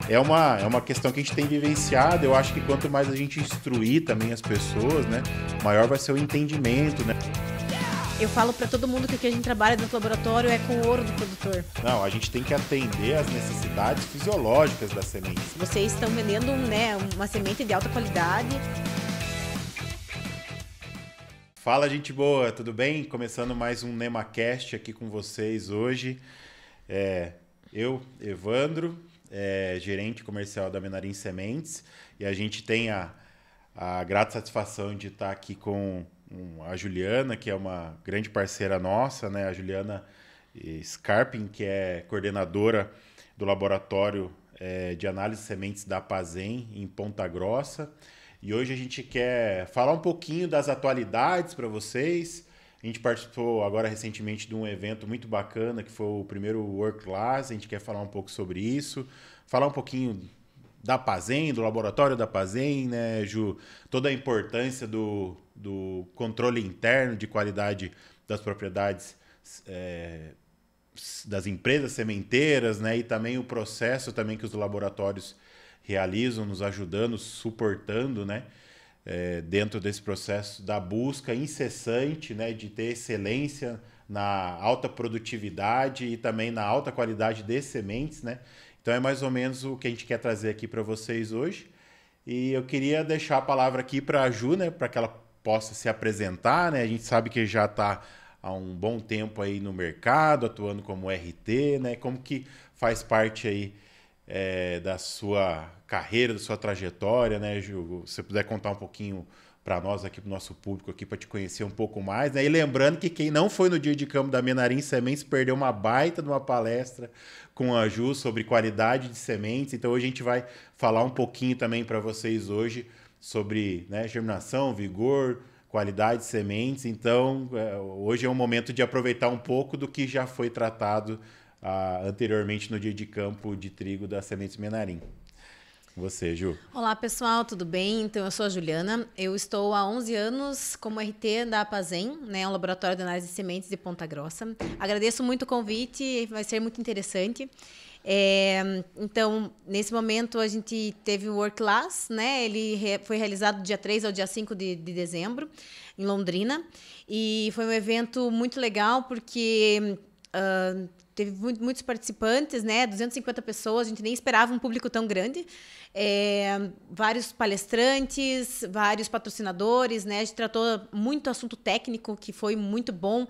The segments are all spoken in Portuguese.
é uma questão que a gente tem vivenciado. Eu acho que quanto mais a gente instruir também as pessoas, né, maior vai ser o entendimento, né? Eu falo para todo mundo que aqui a gente trabalha dentro do laboratório é com o ouro do produtor. Não, a gente tem que atender às necessidades fisiológicas das sementes. Vocês estão vendendo, né, uma semente de alta qualidade. Fala, gente boa, tudo bem? Começando mais um NemaCast aqui com vocês hoje. Eu, Evandro, gerente comercial da Menarim Sementes, e a gente tem a grata satisfação de estar aqui com a Juliana, que é uma grande parceira nossa, né? A Juliana Scarpin, que é coordenadora do laboratório de análise de sementes da Pazem, em Ponta Grossa. E hoje a gente quer falar um pouquinho das atualidades para vocês. A gente participou agora recentemente de um evento muito bacana, que foi o primeiro World Class. A gente quer falar um pouco sobre isso, falar um pouquinho da Pazem, do laboratório da Pazem, né, Ju? Toda a importância do controle interno de qualidade das propriedades das empresas sementeiras, né, e também o processo também que os laboratórios realizam, nos ajudando, suportando, né, dentro desse processo da busca incessante, né, de ter excelência na alta produtividade e também na alta qualidade de sementes, né? Então é mais ou menos o que a gente quer trazer aqui para vocês hoje. E eu queria deixar a palavra aqui para a Ju, né, para que ela possa se apresentar, né? A gente sabe que já está há um bom tempo aí no mercado, atuando como RT, né? Como que faz parte aí da sua carreira, da sua trajetória, né, Ju? Se você puder contar um pouquinho para nós aqui, para o nosso público aqui, para te conhecer um pouco mais, né? E lembrando que quem não foi no dia de campo da Menarim Sementes perdeu uma baita de uma palestra com a Ju sobre qualidade de sementes. Então hoje a gente vai falar um pouquinho também para vocês hoje sobre, né, germinação, vigor, qualidade de sementes. Então hoje é um momento de aproveitar um pouco do que já foi tratado anteriormente no dia de campo de trigo da Sementes Menarim. Você, Ju. Olá, pessoal, tudo bem? Então, eu sou a Juliana. Eu estou há 11 anos como RT da Pazem, né, um laboratório de análise de sementes de Ponta Grossa. Agradeço muito o convite, vai ser muito interessante. Então, nesse momento, a gente teve o Work Class, né? Ele foi realizado do dia 3 ao dia 5 de dezembro, em Londrina. E foi um evento muito legal, porque teve muitos participantes, né? 250 pessoas, a gente nem esperava um público tão grande. Vários palestrantes, vários patrocinadores, né? A gente tratou muito assunto técnico, que foi muito bom.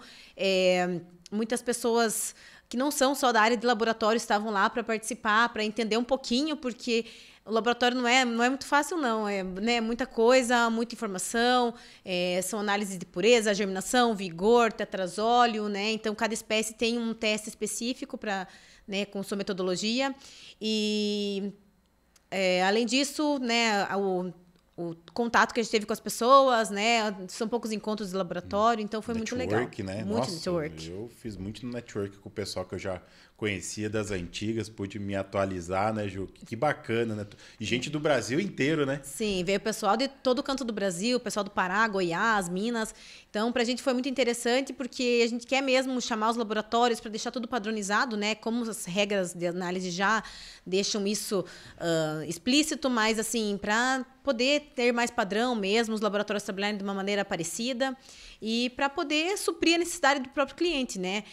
Muitas pessoas que não são só da área de laboratório estavam lá para participar, para entender um pouquinho, porque o laboratório não é muito fácil, não. Né, muita coisa, muita informação. São análises de pureza, germinação, vigor, tetrazóleo, né? Então, cada espécie tem um teste específico para, né, com sua metodologia. E, além disso, né, o contato que a gente teve com as pessoas, né? São poucos encontros de laboratório, então foi muito legal. Network, né? Muito Nossa, network. eu fiz muito no network com o pessoal que eu já conhecia das antigas, pude me atualizar, né, Ju? Que bacana, né? E gente do Brasil inteiro, né? Sim, veio o pessoal de todo o canto do Brasil, o pessoal do Pará, Goiás, Minas. Então, para a gente foi muito interessante, porque a gente quer mesmo chamar os laboratórios para deixar tudo padronizado, né? Como as regras de análise já deixam isso explícito, mas assim, para poder ter mais padrão mesmo, os laboratórios trabalharem de uma maneira parecida e para poder suprir a necessidade do próprio cliente, né?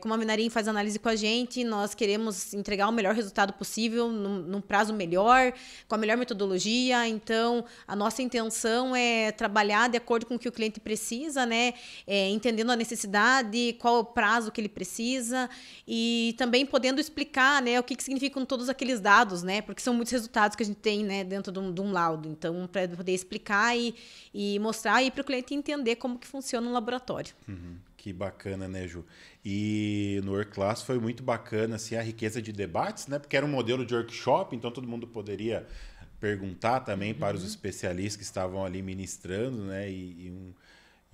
Como a Menarim faz análise com a gente, nós queremos entregar o melhor resultado possível, num prazo melhor, com a melhor metodologia. Então, a nossa intenção é trabalhar de acordo com o que o cliente precisa, né? Entendendo a necessidade, qual é o prazo que ele precisa e também podendo explicar, né, o que significam todos aqueles dados, né? Porque são muitos resultados que a gente tem, né, dentro de um laudo. Então, para poder explicar e mostrar aí para o cliente entender como que funciona um laboratório. Uhum. Que bacana, né, Ju? E no Work Class foi muito bacana assim, a riqueza de debates, né? Porque era um modelo de workshop, então todo mundo poderia perguntar também para os especialistas que estavam ali ministrando, né? E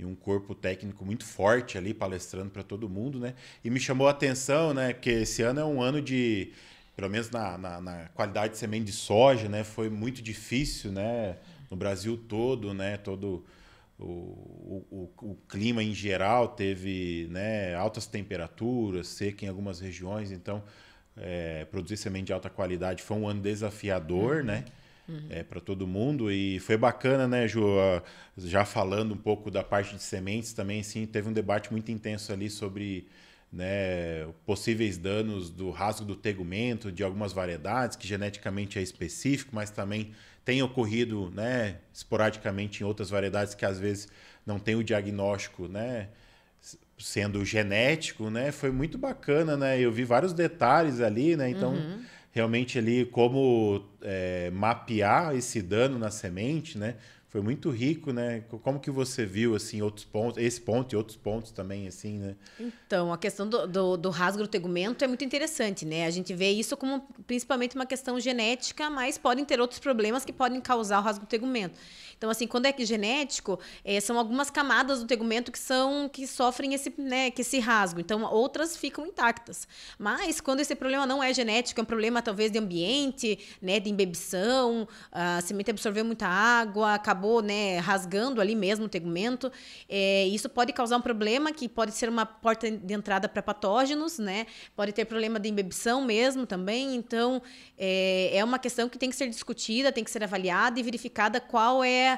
um corpo técnico muito forte ali palestrando para todo mundo, né? E me chamou a atenção, né? Porque esse ano é um ano de, pelo menos na qualidade de semente de soja, né? Foi muito difícil, né? No Brasil todo, né? Todo o clima em geral teve, né, altas temperaturas, seca em algumas regiões, então produzir semente de alta qualidade foi um ano desafiador, né? Para todo mundo, e foi bacana, né, Ju? Já falando um pouco da parte de sementes também, assim, teve um debate muito intenso ali sobre, né, possíveis danos do rasgo do tegumento de algumas variedades, que geneticamente é específico, mas também tem ocorrido, né, esporadicamente em outras variedades que às vezes não tem o diagnóstico, né, sendo genético, né? Foi muito bacana, né? Eu vi vários detalhes ali, né? Então, realmente ali como mapear esse dano na semente, né? Foi muito rico, né? Como que você viu, assim, outros pontos, esse ponto e outros pontos também, assim, né? Então, a questão do rasgo do tegumento é muito interessante, né? A gente vê isso como principalmente uma questão genética, mas podem ter outros problemas que podem causar o rasgo do tegumento. Então, assim, quando é genético, são algumas camadas do tegumento que sofrem esse rasgo. Então, outras ficam intactas. Mas, quando esse problema não é genético, é um problema talvez de ambiente, né, de imbibição, a semente absorveu muita água, acabou, né, rasgando ali mesmo o tegumento. Isso pode causar um problema que pode ser uma porta de entrada para patógenos, né? Pode ter problema de imbibição mesmo também. Então, é uma questão que tem que ser discutida, tem que ser avaliada e verificada qual é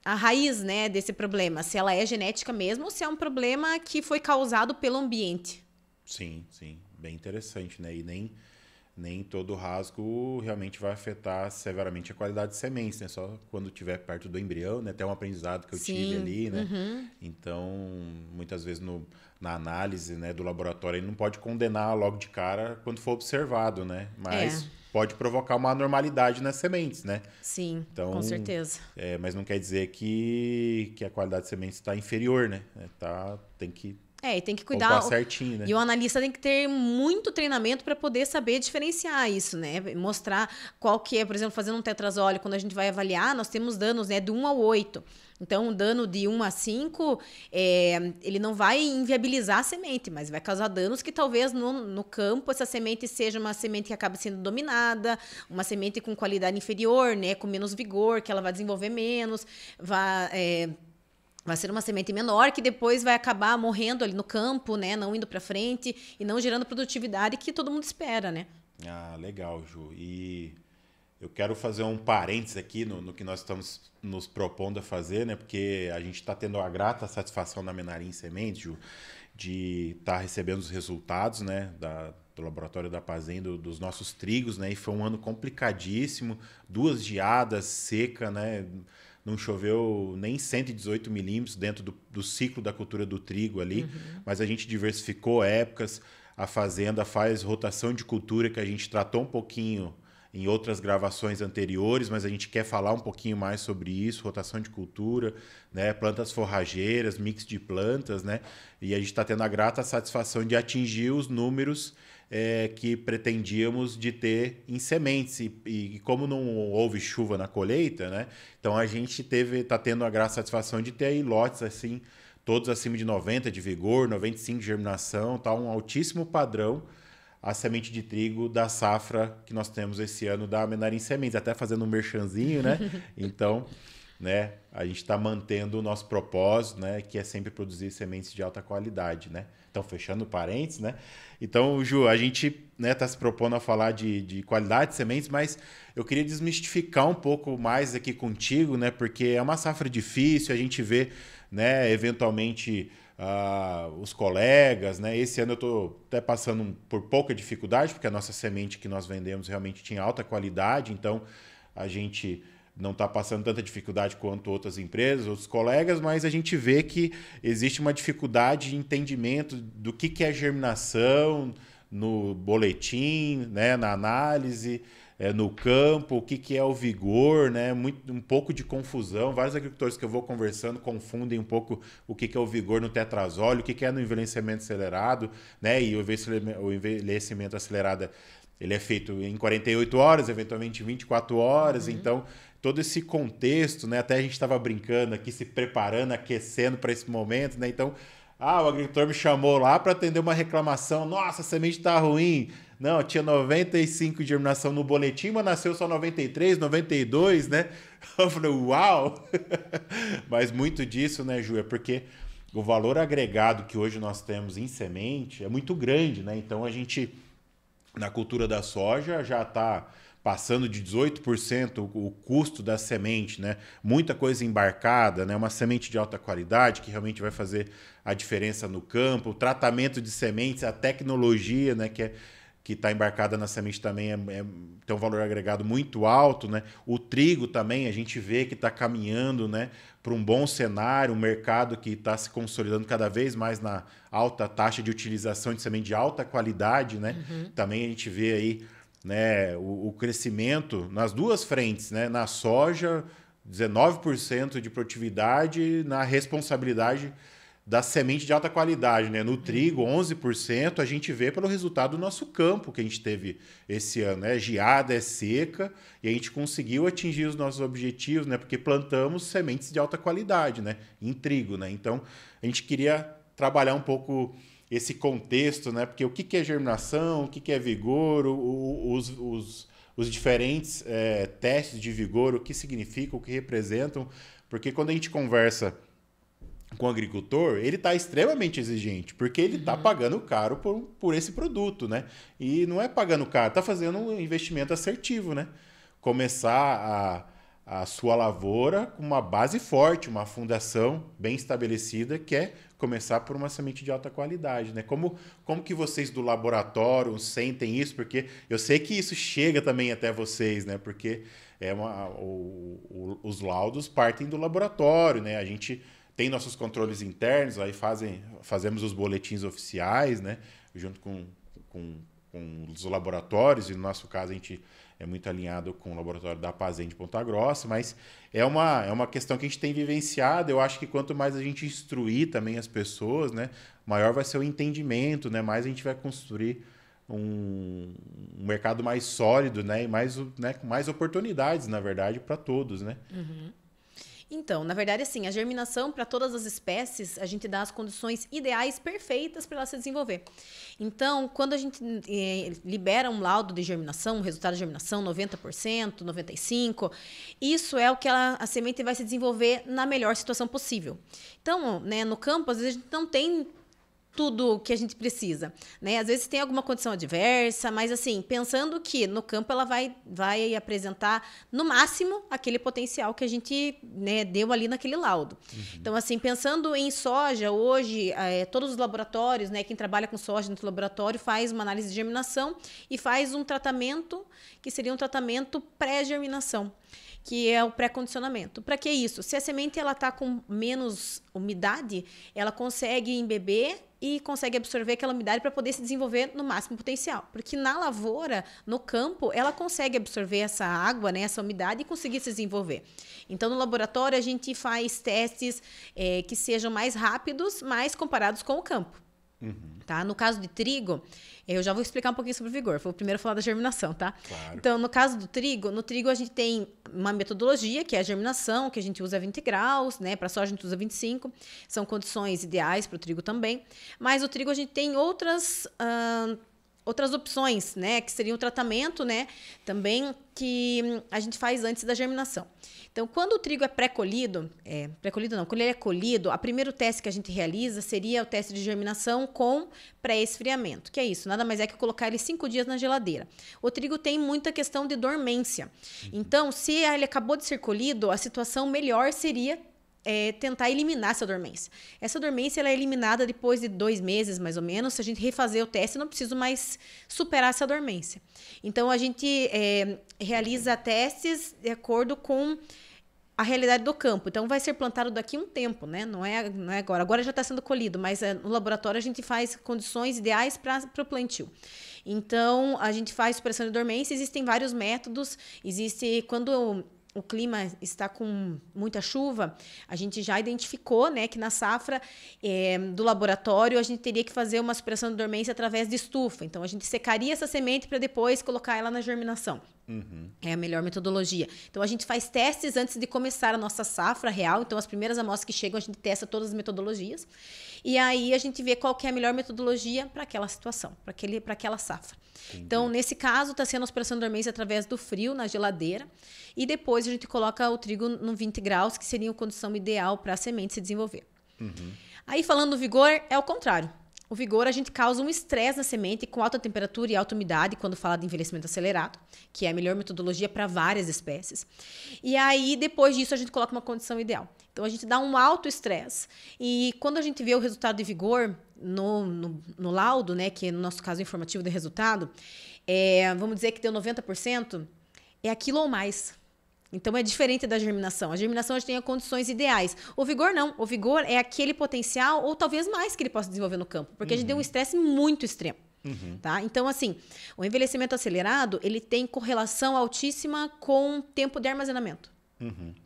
a raiz, né, desse problema. Se ela é genética mesmo ou se é um problema que foi causado pelo ambiente. Sim, sim. Bem interessante, né? E nem todo rasgo realmente vai afetar severamente a qualidade de sementes, né? Só quando estiver perto do embrião, né? Até um aprendizado que eu tive ali, né? Então, muitas vezes na análise, né, do laboratório, ele não pode condenar logo de cara quando for observado, né? Mas pode provocar uma anormalidade nas sementes, né? Sim, então, com certeza. Mas não quer dizer que a qualidade de sementes está inferior, né? Tem que e tem que cuidar certinho, né? E o analista tem que ter muito treinamento para poder saber diferenciar isso, né? Mostrar qual que é, por exemplo, fazendo um tetrazóleo, quando a gente vai avaliar, nós temos danos, né, de 1 a 8. Então, um dano de 1 a 5, ele não vai inviabilizar a semente, mas vai causar danos que talvez no campo essa semente seja uma semente que acaba sendo dominada, uma semente com qualidade inferior, né, com menos vigor, que ela vai desenvolver menos, vai ser uma semente menor que depois vai acabar morrendo ali no campo, né? Não indo para frente e não gerando produtividade que todo mundo espera, né? Ah, legal, Ju. E eu quero fazer um parênteses aqui no que nós estamos nos propondo a fazer, né? Porque a gente está tendo a grata satisfação da Menarim Sementes, Ju, de estar recebendo os resultados, né? Do laboratório da Pazem, dos nossos trigos, né? E foi um ano complicadíssimo, 2 geadas, seca, né? Não choveu nem 118 milímetros dentro do ciclo da cultura do trigo ali, mas a gente diversificou épocas, a fazenda faz rotação de cultura, que a gente tratou um pouquinho em outras gravações anteriores, mas a gente quer falar um pouquinho mais sobre isso, rotação de cultura, né, plantas forrageiras, mix de plantas, né, e a gente está tendo a grata satisfação de atingir os números que pretendíamos de ter em sementes. E como não houve chuva na colheita, né? Então a gente está tendo a grata satisfação de ter aí lotes assim, todos acima de 90 de vigor, 95 de germinação, tá um altíssimo padrão a semente de trigo da safra que nós temos esse ano da Menarim Sementes, até fazendo um merchanzinho, né? Então, né, a gente está mantendo o nosso propósito, né, que é sempre produzir sementes de alta qualidade, né? Então, fechando parênteses, né? Então, Ju, a gente, né, tá se propondo a falar de qualidade de sementes, mas eu queria desmistificar um pouco mais aqui contigo, né? Porque é uma safra difícil, a gente vê, né, eventualmente os colegas, né? Esse ano eu estou até passando por pouca dificuldade, porque a nossa semente que nós vendemos realmente tinha alta qualidade, então a gente não está passando tanta dificuldade quanto outras empresas, outros colegas, mas a gente vê que existe uma dificuldade de entendimento do que é germinação no boletim, né, na análise, no campo, o que é o vigor, né, um pouco de confusão. Vários agricultores que eu vou conversando confundem um pouco o que é o vigor no tetrazóleo, o que é no envelhecimento acelerado, né, e o envelhecimento acelerado ele é feito em 48 horas, eventualmente 24 horas, então todo esse contexto, né? Até a gente estava brincando aqui, se preparando, aquecendo para esse momento, né? Então, o agricultor me chamou lá para atender uma reclamação. Nossa, a semente está ruim. Não, tinha 95 de germinação no boletim, mas nasceu só 93, 92, né? Eu falei, uau! Mas muito disso, né, Ju, é porque o valor agregado que hoje nós temos em semente é muito grande, né? Então, a gente Na cultura da soja já está passando de 18% o custo da semente, né? Muita coisa embarcada, né? Uma semente de alta qualidade que realmente vai fazer a diferença no campo, o tratamento de sementes, a tecnologia, né? Que está embarcada na semente também tem um valor agregado muito alto, né? O trigo também a gente vê que está caminhando, né, para um bom cenário, um mercado que está se consolidando cada vez mais na alta taxa de utilização de semente de alta qualidade, né? Também a gente vê aí, né, o crescimento nas duas frentes, né? Na soja, 19% de produtividade, na responsabilidade da semente de alta qualidade, né? No trigo, 11%, a gente vê pelo resultado do nosso campo que a gente teve esse ano, né? Geada, é seca, e a gente conseguiu atingir os nossos objetivos, né? Porque plantamos sementes de alta qualidade, né? Em trigo, né? Então, a gente queria trabalhar um pouco esse contexto, né? Porque o que é germinação, o que é vigor, os diferentes testes de vigor, o que significam, o que representam, porque quando a gente conversa com o agricultor, ele está extremamente exigente, porque ele está pagando caro por esse produto, né? E não é pagando caro, está fazendo um investimento assertivo, né? Começar a sua lavoura com uma base forte, uma fundação bem estabelecida, que é começar por uma semente de alta qualidade, né? Como que vocês do laboratório sentem isso? Porque eu sei que isso chega também até vocês, né? Porque os laudos partem do laboratório, né? A gente tem nossos controles internos, aí fazemos os boletins oficiais, né? Junto com os laboratórios, e no nosso caso a gente é muito alinhado com o laboratório da Pazem de Ponta Grossa, mas é uma questão que a gente tem vivenciado. Eu acho que quanto mais a gente instruir também as pessoas, né, maior vai ser o entendimento, né, mais a gente vai construir um mercado mais sólido, né, e com mais oportunidades, na verdade, para todos, né? Então, na verdade, assim, a germinação para todas as espécies, a gente dá as condições ideais perfeitas para ela se desenvolver. Então, quando a gente libera um laudo de germinação, um resultado de germinação 90%, 95%, isso é o que a semente vai se desenvolver na melhor situação possível. Então, né, no campo, às vezes a gente não tem tudo que a gente precisa, né? Às vezes tem alguma condição adversa, mas assim, pensando que no campo ela vai apresentar no máximo aquele potencial que a gente, né, deu ali naquele laudo. Então, assim, pensando em soja, hoje, todos os laboratórios, né, quem trabalha com soja dentro do laboratório faz uma análise de germinação e faz um tratamento que seria um tratamento pré-germinação, que é o pré-condicionamento. Para que isso? Se a semente está com menos umidade, ela consegue embeber e consegue absorver aquela umidade para poder se desenvolver no máximo potencial. Porque na lavoura, no campo, ela consegue absorver essa água, né, essa umidade e conseguir se desenvolver. Então, no laboratório, a gente faz testes que sejam mais rápidos, mas comparados com o campo. Tá? No caso de trigo, eu já vou explicar um pouquinho sobre o vigor. Vou primeiro falar da germinação, tá? Claro. Então, no caso do trigo, no trigo a gente tem uma metodologia, que é a germinação, que a gente usa 20 graus, né? Para soja a gente usa 25. São condições ideais para o trigo também. Mas o trigo a gente tem outras opções, né? Que seria o tratamento, né? Também que a gente faz antes da germinação. Então, quando o trigo é pré-colhido, quando ele é colhido, o primeiro teste que a gente realiza seria o teste de germinação com pré-esfriamento, que é isso, nada mais é que colocar ele 5 dias na geladeira. O trigo tem muita questão de dormência. Então, se ele acabou de ser colhido, a situação melhor seria tentar eliminar essa dormência. Essa dormência ela é eliminada depois de 2 meses, mais ou menos. Se a gente refazer o teste, não preciso mais superar essa dormência. Então, a gente realiza testes de acordo com a realidade do campo. Então, vai ser plantado daqui a um tempo, né? Não é agora. Agora já está sendo colhido, mas no laboratório a gente faz condições ideais para o plantio. Então, a gente faz supressão de dormência. Existem vários métodos. Existe quando o clima está com muita chuva, a gente já identificou, né, que na safra do laboratório a gente teria que fazer uma supressão de dormência através de estufa. Então, a gente secaria essa semente para depois colocar ela na germinação. É a melhor metodologia. Então, a gente faz testes antes de começar a nossa safra real. Então, as primeiras amostras que chegam, a gente testa todas as metodologias. E aí, a gente vê qual que é a melhor metodologia para aquela situação, para aquela safra. Entendi. Então, nesse caso, está sendo a supressão de dormência através do frio, na geladeira. E depois, a gente coloca o trigo no 20 graus, que seria a condição ideal para a semente se desenvolver. Aí, falando do vigor, é o contrário. O vigor, a gente causa um estresse na semente com alta temperatura e alta umidade, quando fala de envelhecimento acelerado, que é a melhor metodologia para várias espécies. E aí, depois disso, a gente coloca uma condição ideal. Então, a gente dá um alto estresse. E quando a gente vê o resultado de vigor no laudo, né, que é no nosso caso informativo de resultado, vamos dizer que deu 90%, é aquilo ou mais. Então, é diferente da germinação. A germinação, a gente tem condições ideais. O vigor, não. O vigor é aquele potencial, ou talvez mais, que ele possa desenvolver no campo. Porque a gente tem um estresse muito extremo. Tá? Então, assim, o envelhecimento acelerado, ele tem correlação altíssima com o tempo de armazenamento.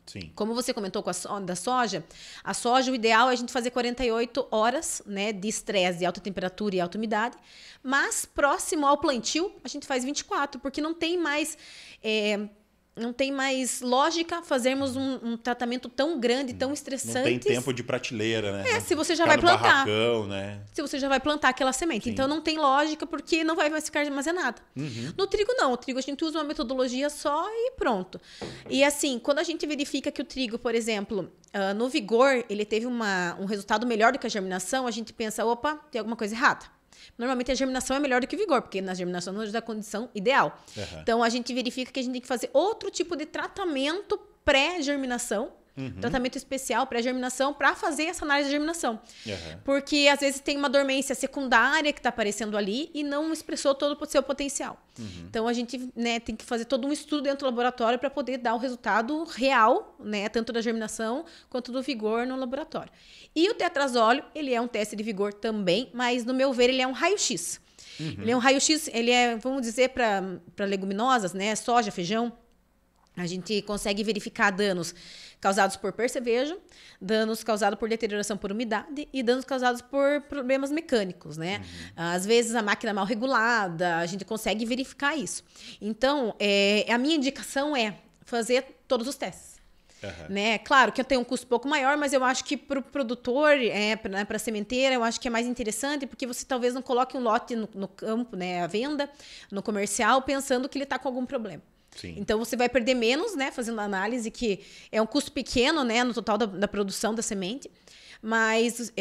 Sim. Como você comentou da soja, a soja, o ideal é a gente fazer 48 horas, né, de estresse, de alta temperatura e alta umidade. Mas, próximo ao plantio, a gente faz 24, porque não tem mais... não tem mais lógica fazermos um tratamento tão grande, tão estressante. Não tem tempo de prateleira, né? Se você já vai plantar. Barracão, né? Se você já vai plantar aquela semente. Sim. Então, não tem lógica, porque não vai mais ficar armazenada. No trigo, não. O trigo, a gente usa uma metodologia só e pronto. E assim, quando a gente verifica que o trigo, por exemplo, no vigor, ele teve um resultado melhor do que a germinação, a gente pensa, opa, tem alguma coisa errada. Normalmente a germinação é melhor do que o vigor, porque na germinação nós dá a condição ideal. Então a gente verifica que a gente tem que fazer outro tipo de tratamento pré-germinação, tratamento especial pré-germinação, para fazer essa análise de germinação. Porque às vezes tem uma dormência secundária que está aparecendo ali e não expressou todo o seu potencial. Então a gente, né, tem que fazer todo um estudo dentro do laboratório para poder dar o resultado real, né, tanto da germinação quanto do vigor no laboratório. E o tetrazóleo, ele é um teste de vigor também, mas no meu ver ele é um raio-x. Ele é um raio-x, ele é, vamos dizer, para leguminosas, né, soja, feijão. A gente consegue verificar danos causados por percevejo, danos causados por deterioração por umidade e danos causados por problemas mecânicos, né? Às vezes a máquina mal regulada, a gente consegue verificar isso. Então, a minha indicação é fazer todos os testes. Né? Claro que eu tenho um custo um pouco maior, mas eu acho que para o produtor, para a sementeira, eu acho que é mais interessante, porque você talvez não coloque um lote no campo, né, à venda, no comercial, pensando que ele está com algum problema. Sim. Então, você vai perder menos, né, fazendo a análise, que é um custo pequeno, né, no total da produção da semente. Mas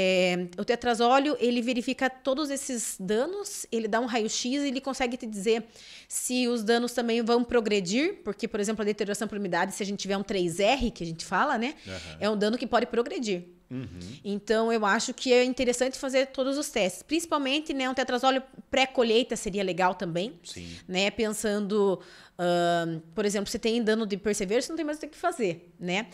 o tetrazóleo, ele verifica todos esses danos, ele dá um raio-x e ele consegue te dizer se os danos também vão progredir, porque, por exemplo, a deterioração por umidade, se a gente tiver um 3R, que a gente fala, né, é um dano que pode progredir. Então, eu acho que é interessante fazer todos os testes. Principalmente, né, um tetrazóleo pré-colheita seria legal também. Sim. Né, pensando, por exemplo, se tem dano de percevejo, você não tem mais o que fazer. Né?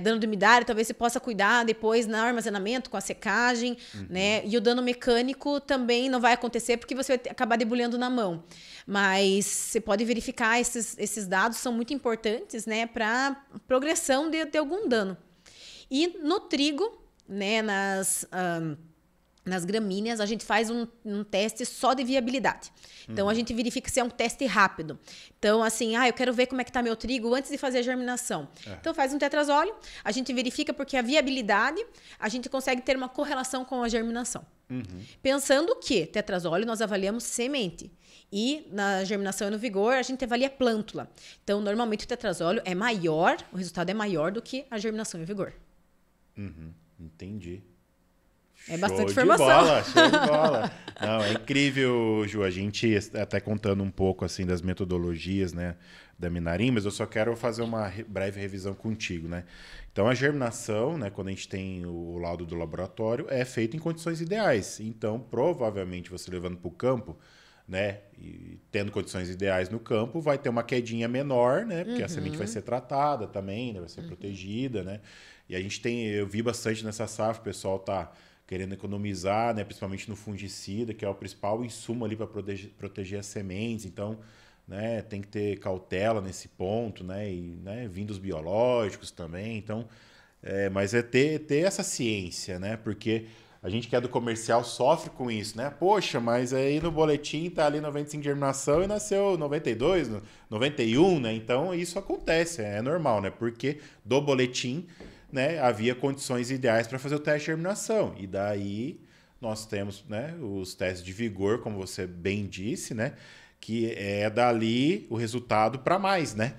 Dano de umidade, talvez você possa cuidar depois no armazenamento, com a secagem. Né? E o dano mecânico também não vai acontecer, porque você vai acabar debulhando na mão. Mas você pode verificar, esses dados são muito importantes, né, para progressão de algum dano. E no trigo, né, nas gramíneas, a gente faz um teste só de viabilidade. Então, a gente verifica se é um teste rápido. Então, assim, eu quero ver como é que está meu trigo antes de fazer a germinação. Então, faz um tetrazóleo, a gente verifica porque a viabilidade, a gente consegue ter uma correlação com a germinação. Pensando que tetrazóleo nós avaliamos semente. E na germinação e no vigor, a gente avalia plântula. Então, normalmente o tetrazóleo é maior, o resultado é maior do que a germinação e o vigor. Entendi. É bastante informação. Show de bola. Não, é incrível, Ju. A gente até contando um pouco assim das metodologias, né, da Minarim, mas eu só quero fazer uma breve revisão contigo, né? Então, a germinação, né, quando a gente tem o laudo do laboratório, é feito em condições ideais. Então, provavelmente, você levando para o campo, né, e tendo condições ideais no campo, vai ter uma quedinha menor, né, porque a semente vai ser tratada também, né, vai ser protegida, né? E a gente eu vi bastante nessa safra, o pessoal tá querendo economizar, né, principalmente no fungicida, que é o principal insumo ali para proteger as sementes. Então, né, tem que ter cautela nesse ponto, né, e, né, vindo os biológicos também. Então, mas ter essa ciência, né, porque a gente que é do comercial sofre com isso, né? Poxa, mas aí no boletim tá ali 95 de germinação e nasceu 92, 91, né? Então, isso acontece, é normal, né? Porque do boletim, né, havia condições ideais para fazer o teste de germinação. E daí nós temos, né, os testes de vigor, como você bem disse, né, que é dali o resultado para mais, né?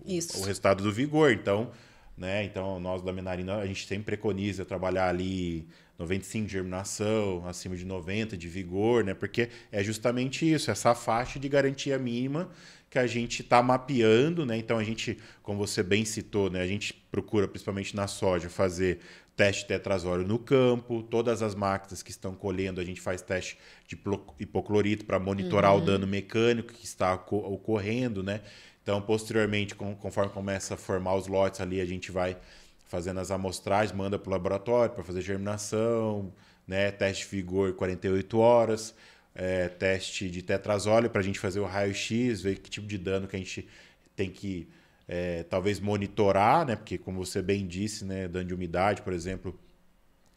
Isso. O resultado do vigor. Então, né? Então, nós da Menarina, a gente sempre preconiza trabalhar ali 95 de germinação, acima de 90 de vigor, né? Porque é justamente isso, essa faixa de garantia mínima que a gente está mapeando, né? Então, a gente, como você bem citou, né? A gente procura, principalmente na soja, fazer teste de tetrazóleo no campo. Todas as máquinas que estão colhendo, a gente faz teste de hipoclorito para monitorar o dano mecânico que está ocorrendo, né? Então, posteriormente, conforme começa a formar os lotes ali, a gente vai fazendo as amostragens, manda para o laboratório para fazer germinação, né? Teste de vigor 48 horas, teste de tetrazóleo para a gente fazer o raio-x, ver que tipo de dano que a gente tem que talvez monitorar, né? Porque, como você bem disse, né? Dano de umidade, por exemplo,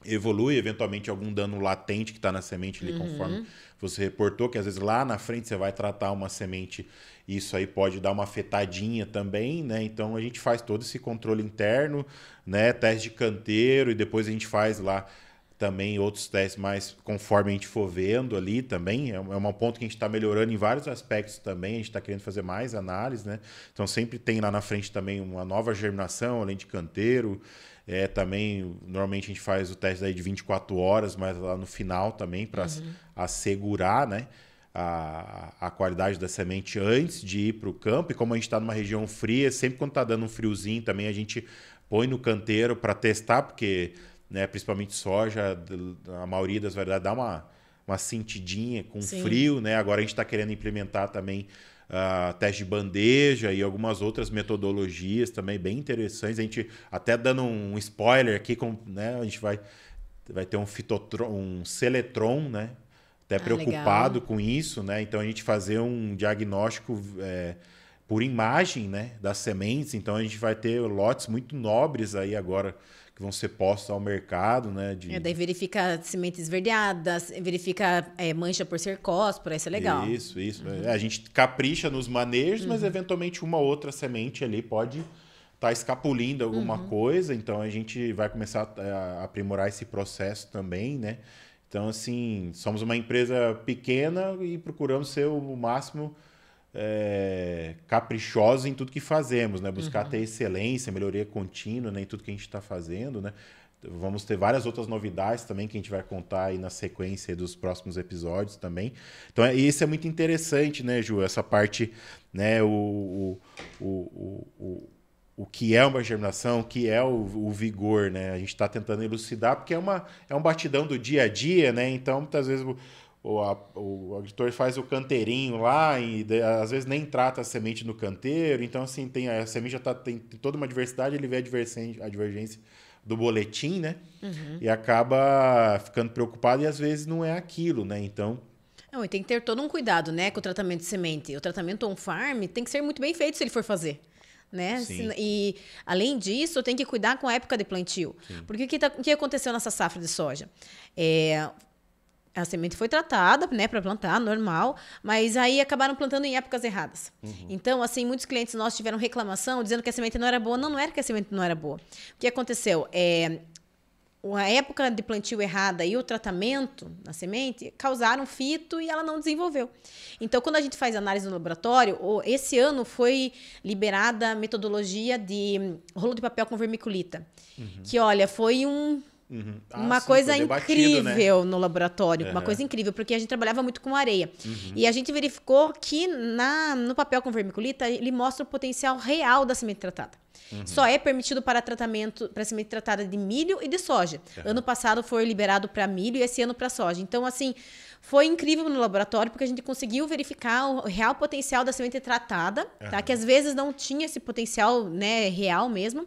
evolui eventualmente algum dano latente que está na semente ali, conforme você reportou, que às vezes lá na frente você vai tratar uma semente, isso aí pode dar uma afetadinha também, né? Então a gente faz todo esse controle interno, né? Teste de canteiro, e depois a gente faz lá também outros testes mais conforme a gente for vendo ali também. É um ponto que a gente está melhorando em vários aspectos também, a gente está querendo fazer mais análise, né? Então sempre tem lá na frente também uma nova germinação, além de canteiro. Também, normalmente a gente faz o teste aí de 24 horas, mas lá no final também, para assegurar, né, a qualidade da semente antes de ir para o campo. E como a gente está numa região fria, sempre quando está dando um friozinho também a gente põe no canteiro para testar, porque, né, principalmente soja, a maioria das variedades dá uma sentidinha com frio, né? Agora a gente está querendo implementar também teste de bandeja e algumas outras metodologias também bem interessantes. A gente, até dando um spoiler aqui, né, a gente vai ter um Seletron, né? Até preocupado legal. com isso, né? Então a gente fazer um diagnóstico por imagem, né, das sementes. Então a gente vai ter lotes muito nobres aí agora que vão ser postos ao mercado, né? Daí verifica sementes esverdeadas, verifica mancha por cercóspora, isso é legal. Isso. A gente capricha nos manejos, mas eventualmente uma outra semente ali pode estar escapulindo alguma coisa, então a gente vai começar a aprimorar esse processo também, né? Então, assim, somos uma empresa pequena e procuramos ser o máximo caprichosos em tudo que fazemos, né? Buscar ter excelência, melhoria contínua, né, em tudo que a gente está fazendo, né? Vamos ter várias outras novidades também que a gente vai contar aí na sequência dos próximos episódios também. Então, isso é muito interessante, né, Ju? Essa parte, né, o que é uma germinação, o que é o vigor, né? A gente está tentando elucidar, porque é um batidão do dia a dia, né? Então, muitas vezes o agricultor faz o canteirinho lá e às vezes nem trata a semente no canteiro. Então, assim, a semente já tem toda uma diversidade, ele vê a divergência do boletim, né? E acaba ficando preocupado e às vezes não é aquilo, né? Então... Não, e tem que ter todo um cuidado, né, com o tratamento de semente. O tratamento on-farm tem que ser muito bem feito se ele for fazer. Né? E, além disso, tem que cuidar com a época de plantio. Sim. Porque o que aconteceu nessa safra de soja? A semente foi tratada, né, para plantar, normal, mas aí acabaram plantando em épocas erradas. Então, assim, muitos clientes nossos tiveram reclamação dizendo que a semente não era boa. Não era que a semente não era boa. O que aconteceu? A época de plantio errada e o tratamento na semente causaram fito e ela não desenvolveu. Então, quando a gente faz análise no laboratório, esse ano foi liberada a metodologia de rolo de papel com vermiculita. Que, olha, foi uma coisa incrível, né, no laboratório. Uma coisa incrível, porque a gente trabalhava muito com areia. E a gente verificou que no papel com vermiculita, ele mostra o potencial real da semente tratada. Só é permitido para tratamento para semente tratada de milho e de soja. Ano passado foi liberado para milho e esse ano para soja. Então, assim, foi incrível no laboratório, porque a gente conseguiu verificar o real potencial da semente tratada, tá? Que às vezes não tinha esse potencial, né, real mesmo.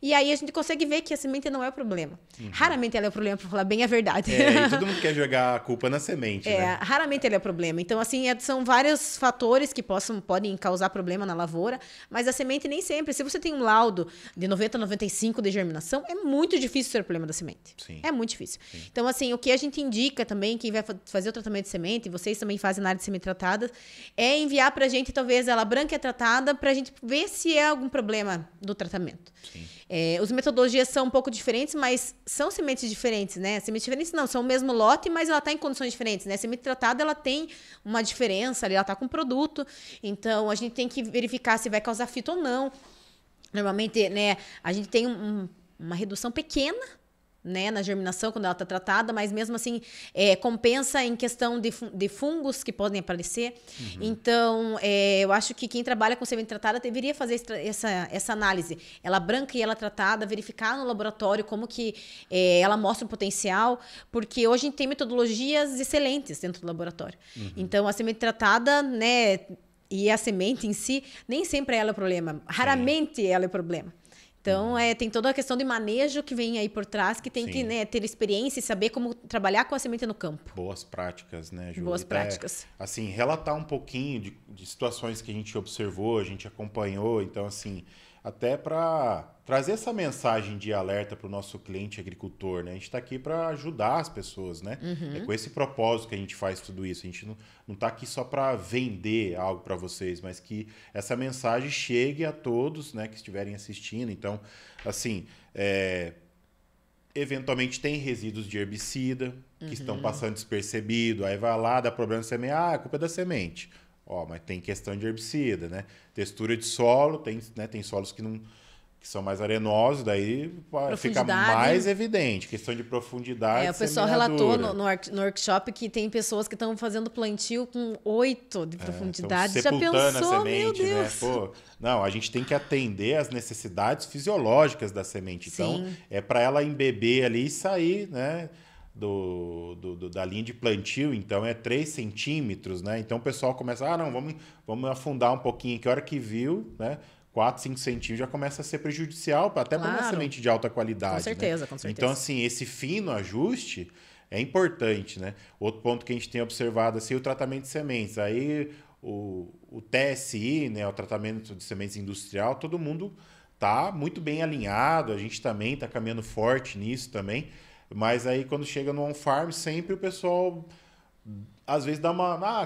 E aí a gente consegue ver que a semente não é o problema. Raramente ela é o problema, para falar bem a verdade. E todo mundo quer jogar a culpa na semente, né? Raramente ela é o problema. Então, assim, são vários fatores que podem causar problema na lavoura, mas a semente nem sempre. Se você tem um laudo de 90 a 95 de germinação, é muito difícil ser o problema da semente. Sim. É muito difícil. Sim. Então, assim, o que a gente indica também, quem vai fazer o tratamento de semente, vocês também fazem análise de semente tratada, é enviar pra gente, talvez, ela branca e tratada, pra gente ver se é algum problema do tratamento. Sim. As metodologias são um pouco diferentes, mas são sementes diferentes, né? Sementes diferentes não, são o mesmo lote, mas ela está em condições diferentes, né? A semente tratada, ela tem uma diferença ali, ela está com produto, então a gente tem que verificar se vai causar fito ou não. Normalmente, né, a gente tem uma redução pequena, né, na germinação quando ela está tratada, mas mesmo assim compensa em questão de fungos que podem aparecer. Então, eu acho que quem trabalha com semente tratada deveria fazer essa análise. Ela branca e ela tratada, verificar no laboratório como que ela mostra o potencial, porque hoje a gente tem metodologias excelentes dentro do laboratório. Então, a semente tratada, né, e a semente em si, nem sempre ela é o problema. Raramente ela é o problema. Então, tem toda a questão de manejo que vem aí por trás, que tem que, né, ter experiência e saber como trabalhar com a semente no campo. Boas práticas, né, Ju? Boas práticas. Assim, relatar um pouquinho de situações que a gente observou, a gente acompanhou. Então, assim, até para trazer essa mensagem de alerta para o nosso cliente agricultor, né? A gente está aqui para ajudar as pessoas, né? É com esse propósito que a gente faz tudo isso. A gente não está aqui só para vender algo para vocês, mas que essa mensagem chegue a todos, né, que estiverem assistindo. Então, assim, eventualmente tem resíduos de herbicida que estão passando despercebido, aí vai lá, dá problema na semente, a culpa é da semente. Mas tem questão de herbicida, né? Textura de solo, tem solos que são mais arenosos, daí fica mais evidente. Questão de profundidade. O pessoal relatou no workshop que tem pessoas que estão fazendo plantio com 8 de profundidade. Já pensou, a semente, meu Deus. Né? Não, a gente tem que atender às necessidades fisiológicas da semente. Então, é para ela embeber ali e sair, né? Da linha de plantio, então é 3 centímetros, né? Então o pessoal começa, vamos afundar um pouquinho, que a hora que viu, né? 4, 5 centímetros já começa a ser prejudicial, até para uma semente de alta qualidade. Com certeza, né? com certeza. Então, assim, esse fino ajuste é importante, né? Outro ponto que a gente tem observado, assim, é o tratamento de sementes. Aí o TSI, né? O tratamento de sementes industrial, todo mundo tá muito bem alinhado, a gente também tá caminhando forte nisso também. Mas aí, quando chega no on-farm, sempre o pessoal, às vezes,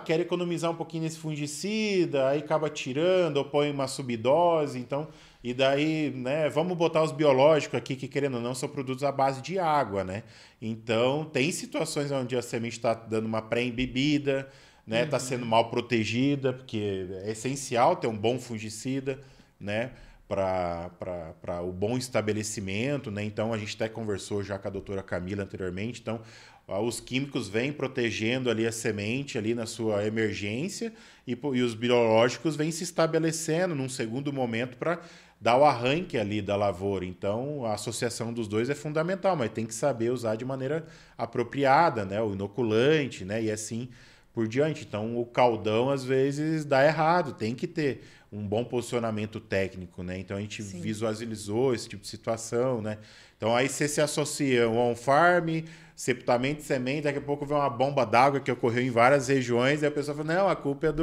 quer economizar um pouquinho nesse fungicida, aí acaba tirando, ou põe uma subdose, então... E daí, né, vamos botar os biológicos aqui, que querendo ou não, são produtos à base de água, né? Então, tem situações onde a semente está dando uma pré-embebida, né? Está sendo mal protegida, porque é essencial ter um bom fungicida, né? Para o bom estabelecimento, né? Então, a gente até conversou já com a doutora Camila anteriormente. Então, os químicos vêm protegendo ali a semente ali na sua emergência e os biológicos vêm se estabelecendo num segundo momento para dar o arranque ali da lavoura. Então, a associação dos dois é fundamental, mas tem que saber usar de maneira apropriada, né? O inoculante, né? E assim por diante. Então, o caldão, às vezes, dá errado. Tem que ter um bom posicionamento técnico, né? Então, a gente visualizou esse tipo de situação, né? Então, aí você se associa um on-farm, sepultamento de semente, daqui a pouco vem uma bomba d'água que ocorreu em várias regiões e a pessoa fala, não, a culpa é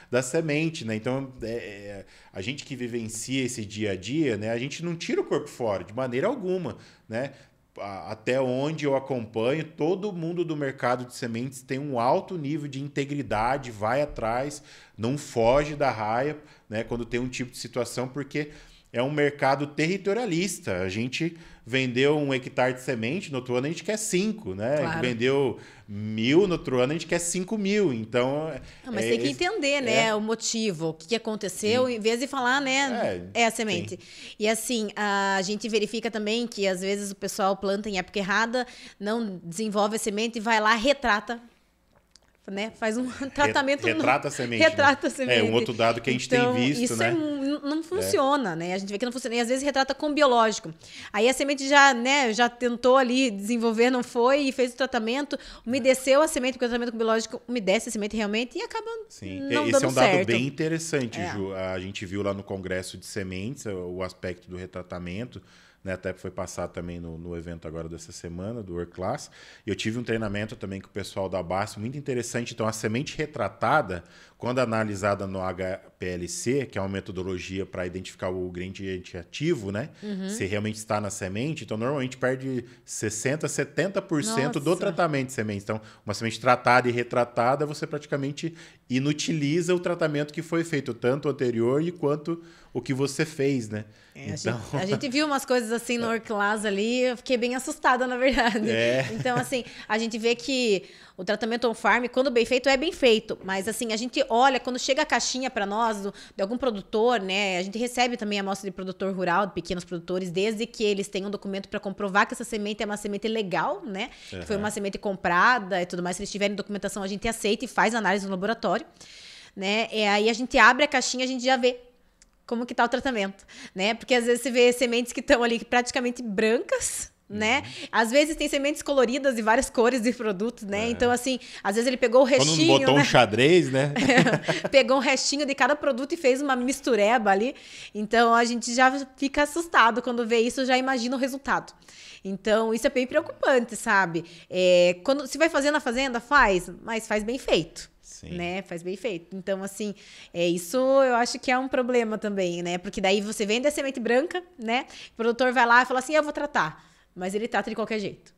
da semente, né? Então, a gente que vivencia esse dia a dia, né? A gente não tira o corpo fora, de maneira alguma, né? Até onde eu acompanho, todo mundo do mercado de sementes tem um alto nível de integridade, vai atrás, não foge da raia, né, quando tem um tipo de situação, porque é um mercado territorialista. A gente vendeu 1 hectare de semente, no outro ano a gente quer 5, né? Claro. Vendeu 1.000, no outro ano a gente quer 5.000. Então, mas tem que entender, né, o motivo, o que aconteceu, em vez de falar, né, a semente. Sim. E assim, a gente verifica também que às vezes o pessoal planta em época errada, não desenvolve a semente e vai lá, retrata, né? Faz um tratamento... Retrata a semente. Retrata a semente. É um outro dado que a gente tem visto, isso né? Não funciona, né? A gente vê que não funciona. E às vezes retrata com biológico. Aí a semente já tentou ali desenvolver, não foi, e fez o tratamento, umedeceu a semente, porque o tratamento com biológico umedece a semente realmente e acaba não dando Esse é um dado certo. bem interessante, Ju. A gente viu lá no Congresso de Sementes o aspecto do retratamento, né, até foi passado também no evento agora dessa semana, do World Class. E eu tive um treinamento também com o pessoal da BASF, muito interessante. Então, a semente retratada, quando analisada no HPLC, que é uma metodologia para identificar o ingrediente ativo, né, se realmente está na semente, então, normalmente perde 60%, 70% do tratamento de semente. Então, uma semente tratada e retratada, você praticamente inutiliza o tratamento que foi feito, tanto o anterior e quanto o que você fez, né? Então... a gente viu umas coisas assim no World Class ali, eu fiquei bem assustada, na verdade. Então, assim, a gente vê que O tratamento on-farm, quando bem feito, é bem feito. Mas, assim, a gente olha, quando chega a caixinha para nós, de algum produtor, né? A gente recebe também a amostra de produtor rural, de pequenos produtores, desde que eles tenham um documento para comprovar que essa semente é uma semente legal, né? Que foi uma semente comprada e tudo mais. Se eles tiverem documentação, a gente aceita e faz análise no laboratório, né? E aí a gente abre a caixinha, a gente já vê como que tá o tratamento, né? Porque às vezes você vê sementes que estão ali praticamente brancas, né? Às vezes tem sementes coloridas de várias cores de produtos, né? Então, assim, às vezes ele pegou o restinho... Quando não botou um xadrez, né? Pegou um restinho de cada produto e fez uma mistureba ali. Então, a gente já fica assustado quando vê isso, já imagina o resultado. Então, isso é bem preocupante, sabe? Quando se vai fazer na fazenda, faz, mas faz bem feito. Sim. Né? Faz bem feito. Então, assim, isso eu acho que é um problema também, né? Porque daí você vende a semente branca, né? O produtor vai lá e fala assim, eu vou tratar. Mas ele trata de qualquer jeito.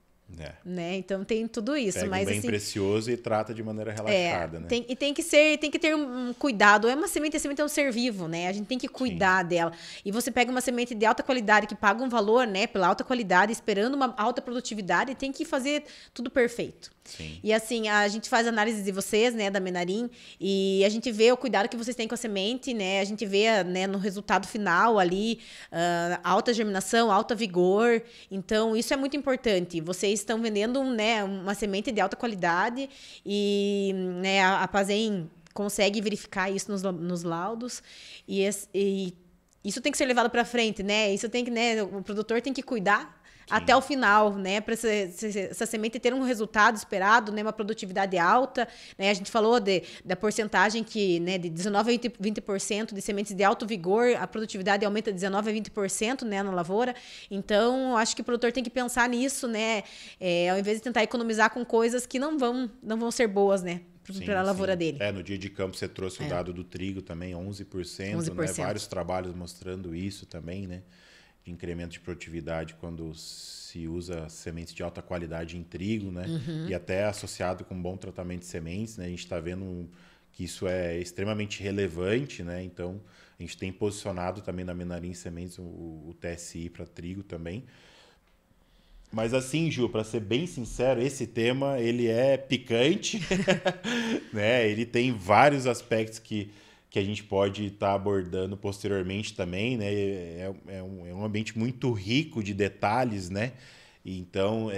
Né? Então tem tudo isso. Pega mas, um bem assim, precioso e trata de maneira relaxada, né? Tem que ter um cuidado. A semente é um ser vivo, né? A gente tem que cuidar dela. E você pega uma semente de alta qualidade, que paga um valor, né, pela alta qualidade, esperando uma alta produtividade, tem que fazer tudo perfeito. Sim. E assim, a gente faz análise de vocês, né, da Menarim, e a gente vê o cuidado que vocês têm com a semente, né? A gente vê, né, no resultado final ali, alta germinação, alta vigor. Então, isso é muito importante. Vocês estão vendendo, né, uma semente de alta qualidade e, né, a Pazem consegue verificar isso nos laudos e isso tem que ser levado para frente, né? Isso tem que, né, o produtor tem que cuidar até o final, né? Para essa semente ter um resultado esperado, né? Uma produtividade alta, né? A gente falou da porcentagem que, né, de 19 a 20% de sementes de alto vigor, a produtividade aumenta de 19 a 20%, né, na lavoura. Então, acho que o produtor tem que pensar nisso, né? Ao invés de tentar economizar com coisas que não vão ser boas, né? Para a lavoura dele. No dia de campo você trouxe o dado do trigo também, 11%, né? Vários trabalhos mostrando isso também, né? De incremento de produtividade quando se usa sementes de alta qualidade em trigo, né? E até associado com um bom tratamento de sementes, né? A gente está vendo que isso é extremamente relevante, né? Então, a gente tem posicionado também na Menarim Sementes o TSI para trigo também. Mas assim, Ju, para ser bem sincero, esse tema ele é picante, né? Ele tem vários aspectos que a gente pode estar abordando posteriormente também, né? É um ambiente muito rico de detalhes, né? Então,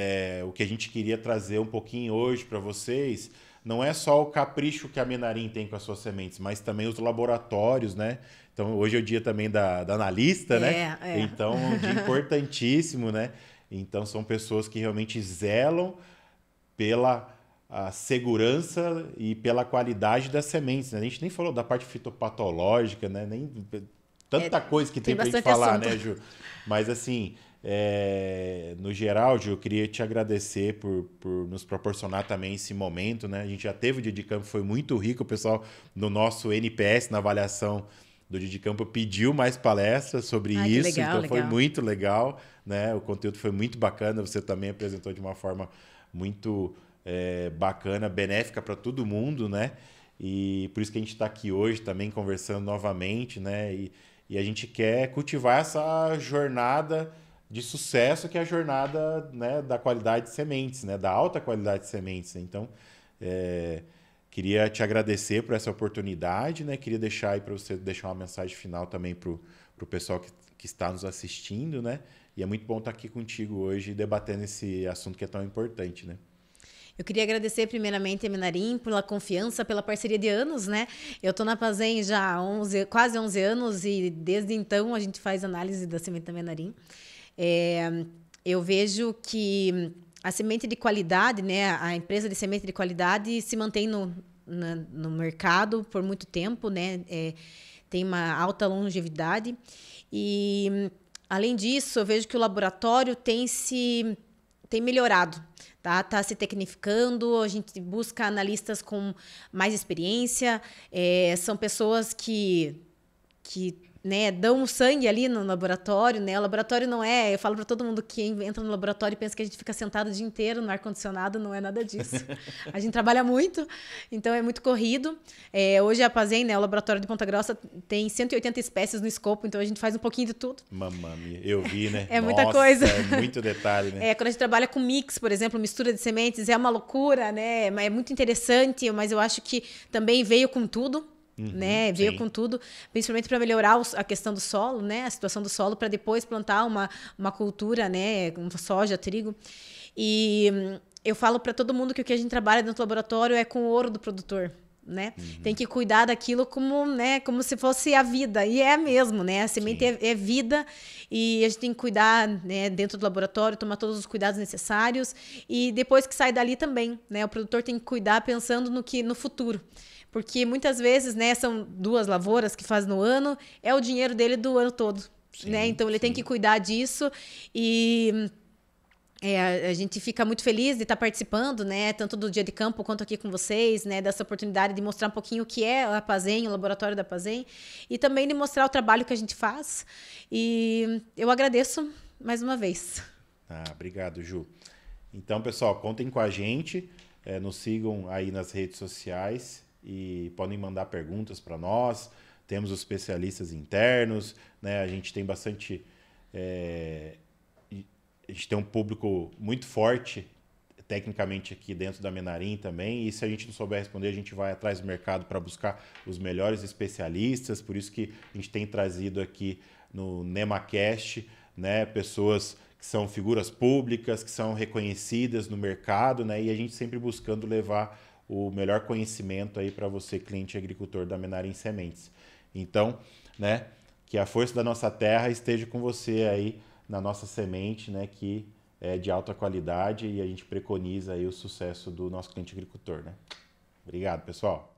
o que a gente queria trazer um pouquinho hoje para vocês não é só o capricho que a Menarim tem com as suas sementes, mas também os laboratórios, né? Então, hoje é o dia também da analista, né? Então, um dia importantíssimo, né? Então, são pessoas que realmente zelam pela a segurança e pela qualidade das sementes, né? A gente nem falou da parte fitopatológica, né? Nem tanta coisa que tem pra gente falar, assunto, né, Ju? Mas, assim, no geral, Ju, eu queria te agradecer por nos proporcionar também esse momento, né? A gente já teve o dia de campo, foi muito rico. O pessoal no nosso NPS, na avaliação do dia de campo, pediu mais palestras sobre isso. Legal, então, foi muito legal, né? O conteúdo foi muito bacana. Você também apresentou de uma forma muito bacana, benéfica para todo mundo, né? E por isso que a gente está aqui hoje também conversando novamente, né? E a gente quer cultivar essa jornada de sucesso, que é a jornada, né, da qualidade de sementes, né? Da alta qualidade de sementes. Então, queria te agradecer por essa oportunidade, né? Queria deixar aí para você deixar uma mensagem final também para o pessoal que está nos assistindo, né? E é muito bom estar aqui contigo hoje debatendo esse assunto que é tão importante, né? Eu queria agradecer primeiramente a Menarim pela confiança, pela parceria de anos, né? Eu estou na Pazem já há quase 11 anos e desde então a gente faz análise da semente da Menarim. Eu vejo que a semente de qualidade, né? A empresa de semente de qualidade se mantém no mercado por muito tempo, né? Tem uma alta longevidade e, além disso, eu vejo que o laboratório tem melhorado. Tá se tecnificando, a gente busca analistas com mais experiência, são pessoas que né, dão sangue ali no laboratório, né? O laboratório não é... Eu falo para todo mundo que entra no laboratório e pensa que a gente fica sentado o dia inteiro no ar-condicionado, não é nada disso. A gente trabalha muito, então é muito corrido. Hoje a Pazem, né, o laboratório de Ponta Grossa, tem 180 espécies no escopo, então a gente faz um pouquinho de tudo. Mamãe, eu vi, né? É muita coisa. É muito detalhe, né? Quando a gente trabalha com mix, por exemplo, mistura de sementes, é uma loucura, né? É muito interessante, mas eu acho que também veio com tudo. Né? Veio com tudo, principalmente para melhorar a questão do solo, né? A situação do solo, para depois plantar uma cultura, né? Como soja, trigo. E eu falo para todo mundo que o que a gente trabalha dentro do laboratório é com o ouro do produtor. Né? Tem que cuidar daquilo como, né, como se fosse a vida, e é mesmo, né? A semente é vida, e a gente tem que cuidar, né, dentro do laboratório, tomar todos os cuidados necessários, e depois que sai dali também, né? O produtor tem que cuidar pensando no futuro. Porque muitas vezes, né, são 2 lavouras que faz no ano, é o dinheiro dele do ano todo. Sim, né? Então ele tem que cuidar disso e a gente fica muito feliz de estar participando, né, tanto do Dia de Campo quanto aqui com vocês, né, dessa oportunidade de mostrar um pouquinho o que é a Pazem, o laboratório da Pazem, e também de mostrar o trabalho que a gente faz. E eu agradeço mais uma vez. Obrigado, Ju. Então, pessoal, contem com a gente, nos sigam aí nas redes sociais e podem mandar perguntas para nós. Temos os especialistas internos, né? A gente tem bastante... A gente tem um público muito forte, tecnicamente, aqui dentro da Menarim também, e se a gente não souber responder, a gente vai atrás do mercado para buscar os melhores especialistas, por isso que a gente tem trazido aqui no NemaCast, né, pessoas que são figuras públicas, que são reconhecidas no mercado, né, e a gente sempre buscando levar o melhor conhecimento aí para você, cliente agricultor da Menarim Sementes. Então, né, que a força da nossa terra esteja com você aí na nossa semente, né, que é de alta qualidade, e a gente preconiza aí o sucesso do nosso cliente agricultor, né? Obrigado, pessoal.